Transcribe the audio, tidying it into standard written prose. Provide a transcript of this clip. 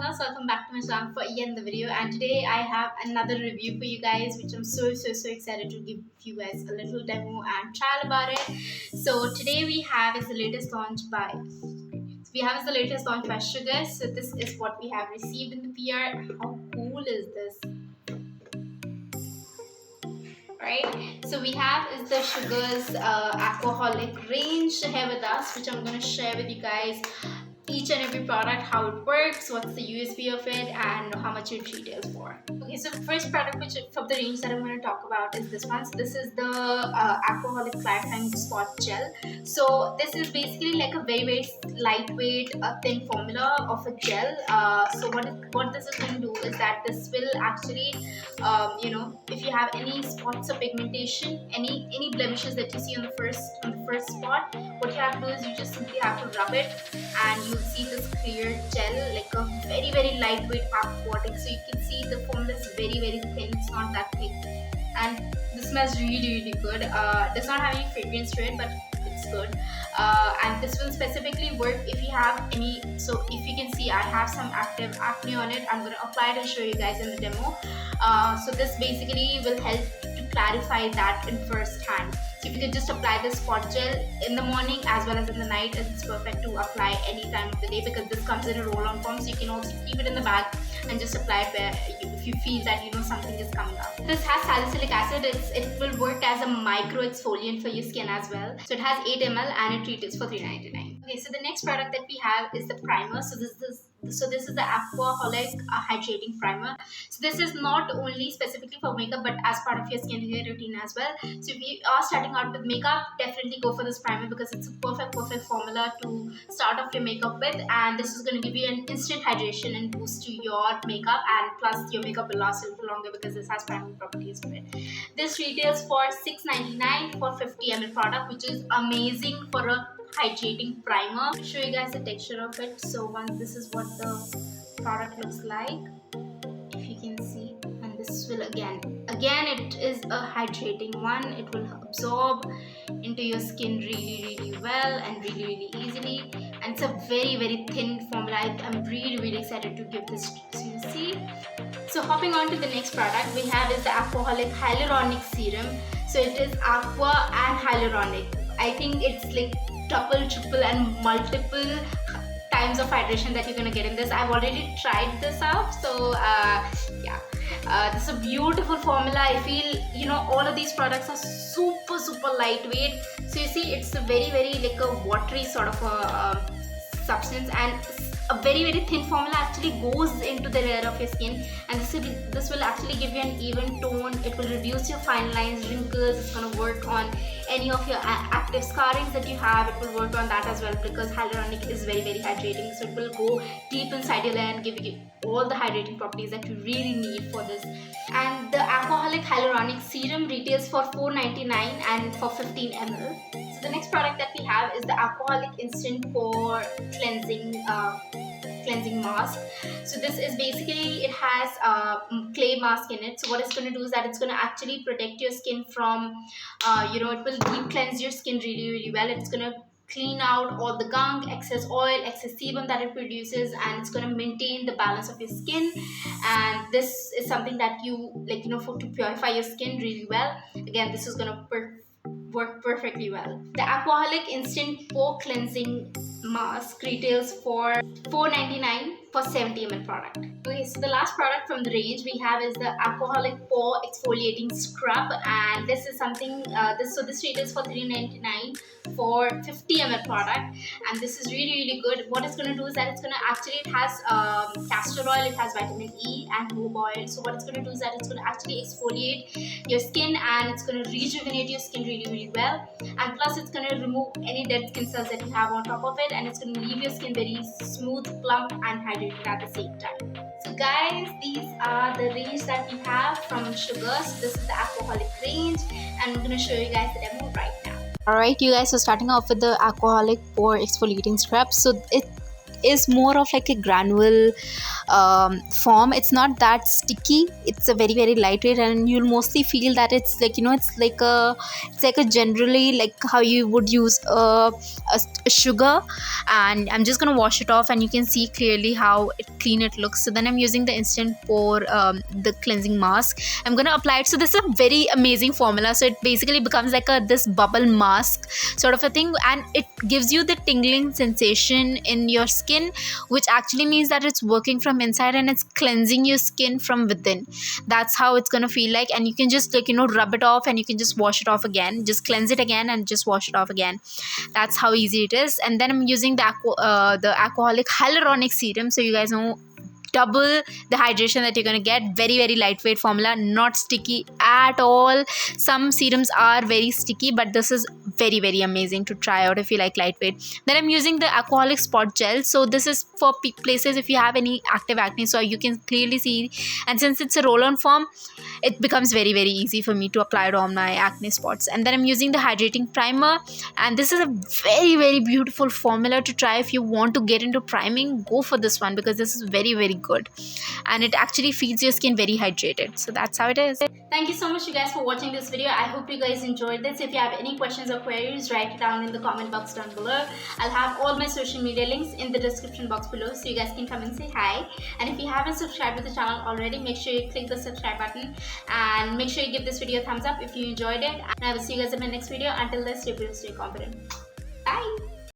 Farmers, welcome back to my channel for yet another video, and today I have another review for you guys, which I'm so excited to give you guys a little demo and trial about it. So today we have is the latest launch by Sugar. So this is what we have received in the PR. How cool is this? Right, so we have is the Sugar's Aquaholic range here with us, which I'm going to share with you guys each and every product, how it works, what's the USP of it, and how much it retails for. Okay, so the first product which from the range that I'm going to talk about is this one. So this is the Aquaholic Lifetime Spot Gel. So this is basically like a very lightweight thin formula of a gel. So what this is going to do is that this will actually if you have any spots of pigmentation, any blemishes that you see on the first spot, what you have to do is you just simply have to rub it and you'll see this clear gel, like a very lightweight aquatic. So you can see the formula is very thin, it's not that thick, and this smells really good. Does not have any fragrance to it, but it's good. And this will specifically work if you have any. So if you can see, I have some active acne on it. I'm going to apply it and show you guys in the demo. So this basically will help to clarify that in first hand. So if you can just apply this spot gel in the morning as well as in the night, it's perfect to apply any time of the day because this comes in a roll-on form. So you can also keep it in the bag and just apply it where if you feel that something is coming up. This has salicylic acid. It will work as a micro exfoliant for your skin as well. So it has 8 ml and it retails for $3.99. Okay, so the next product that we have is the primer. So this is the Aquaholic Hydrating Primer. So this is not only specifically for makeup but as part of your skincare routine as well. So if you are starting out with makeup, definitely go for this primer because it's a perfect formula to start off your makeup with, and this is going to give you an instant hydration and boost to your makeup, and plus your makeup will last a little longer because this has priming properties to it. This retails for $6.99 for 50 ml product, which is amazing for a hydrating primer. I'll show you guys the texture of it. So once this is what the product looks like, if you can see, and this will again it is a hydrating one. It will absorb into your skin really well and really easily, and it's a very thin formula. I'm really excited to give this to you. See, so hopping on to the next product we have is the Aquaholic Hyaluronic Serum. So it is aqua and hyaluronic. I think it's like double, triple and multiple times of hydration that you're gonna get in this. I've already tried this out, so this is a beautiful formula. I feel all of these products are super lightweight. So you see, it's a very like a watery sort of a substance, and a very thin formula actually goes into the layer of your skin, and this will actually give you an even tone. It will reduce your fine lines, wrinkles. It's going to work on any of your active scarrings that you have. It will work on that as well because hyaluronic is very hydrating, so it will go deep inside your layer and give you all the hydrating properties that you really need for this. And the Aquaholic Hyaluronic Serum retails for $4.99 and for 15 ml. So the next product that we have is the Aquaholic Instant Pore Cleansing Mask. So this is basically, it has clay mask in it. So what it's going to do is that it's going to actually protect your skin from it will deep cleanse your skin really well. It's going to clean out all the gunk, excess oil, excess sebum that it produces, and it's going to maintain the balance of your skin. And this is something that you to purify your skin really well. Again, this is going to work perfectly well. The Aquaholic Instant Pore Cleansing Mask retails for $4.99 for 70 ml product. Okay, so the last product from the range we have is the Aquaholic Pore Exfoliating Scrub, and this is something this retails for $3.99 for 50 ml product, and this is really good. What it's going to do is that it has castor oil, it has vitamin E and jojoba oil. So what it's going to do is that it's going to actually exfoliate your skin, and it's going to rejuvenate your skin really well, and plus it's going to remove any dead skin cells that you have on top of it, and it's going to leave your skin very smooth, plump and hydrated at the same time. So guys, these are the range that we have from Sugar. So this is the Aquaholic range, and I'm going to show you guys the demo right now. Alright you guys, so starting off with the Aquaholic Pore Exfoliating Scrub. So it is more of like a granule form. It's not that sticky. It's a very lightweight, and you'll mostly feel that it's like, it's like a generally like how you would use a sugar. And I'm just gonna wash it off, and you can see clearly how clean it looks. So then I'm using the instant pore, the cleansing mask. I'm gonna apply it. So this is a very amazing formula. So it basically becomes like a this bubble mask sort of a thing, and it gives you the tingling sensation in your skin, which actually means that it's working from inside and it's cleansing your skin from within. That's how it's gonna feel like. And you can just like, rub it off, and you can just wash it off again, just cleanse it again and just wash it off again. That's how easy it is. And then I'm using the Aquaholic Hyaluronic Serum. So you guys know, double the hydration that you're going to get. Very lightweight formula, not sticky at all. Some serums are very sticky, but this is very amazing to try out if you like lightweight. Then I'm using the Aquaholic Spot Gel. So this is for places if you have any active acne, so you can clearly see. And since it's a roll-on form, it becomes very easy for me to apply it on my acne spots. And then I'm using the Hydrating Primer, and this is a very beautiful formula to try. If you want to get into priming, go for this one, because this is very good, and it actually feeds your skin very hydrated. So that's how it is. Thank you so much, you guys, for watching this video. I hope you guys enjoyed this. If you have any questions or queries, write it down in the comment box down below. I'll have all my social media links in the description box below, so you guys can come and say hi. And if you haven't subscribed to the channel already, make sure you click the subscribe button, and make sure you give this video a thumbs up if you enjoyed it. And I will see you guys in my next video. Until then, stay confident. Bye.